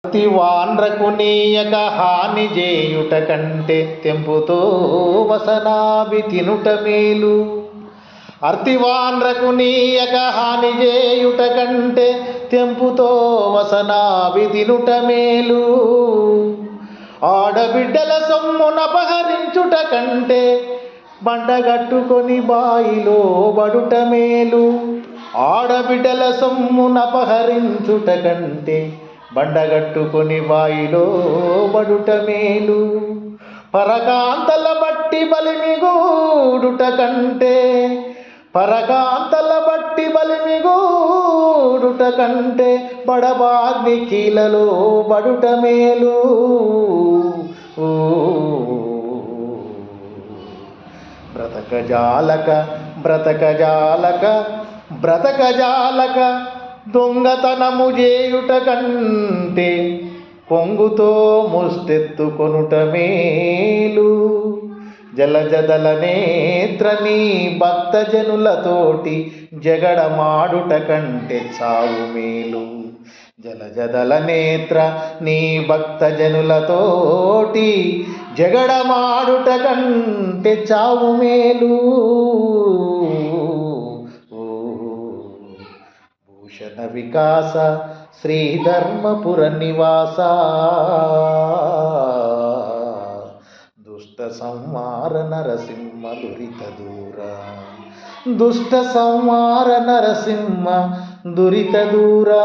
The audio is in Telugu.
అతివాండ్రకు నీయక హాని చేయుట కంటే తెంపుతో వసనాభి తినుట మేలు. అర్తివాండ్రకు నీయక హాని చేయుట కంటే తెంపుతో వసనాభి తినుట మేలు. ఆడబిడ్డల సొమ్మునపహరించుట కంటే బండగట్టుకొని బాయిలో బడుట మేలు. ఆడబిడ్డల సొమ్మునపహరించుట కంటే బండగట్టుకొని బాయిలో బడుట మేలు. పరకాంతల బట్టి బలిమిగూడుట కంటే బలిమిగూడుట కంటే బడబాగ్ని కీలలో బడుట మేలు. బ్రతకజాలక దొంగతనము చేయుట కంటే పొంగుతో ముస్తెత్తుకొనుట మేలు. జలజదల నేత్ర నీ భక్తజనులతోటి జగడమాడుట కంటే చావు మేలు. జలజదల నేత్ర నీ భక్తజనులతోటి జగడమాడుట కంటే చావు మేలు. భూషణ వికాస శ్రీధర్మపుర నివాస దుష్ట సంహార నరసింహ దురిత దూర. దుష్ట సంహార నరసింహ దురిత దూరా.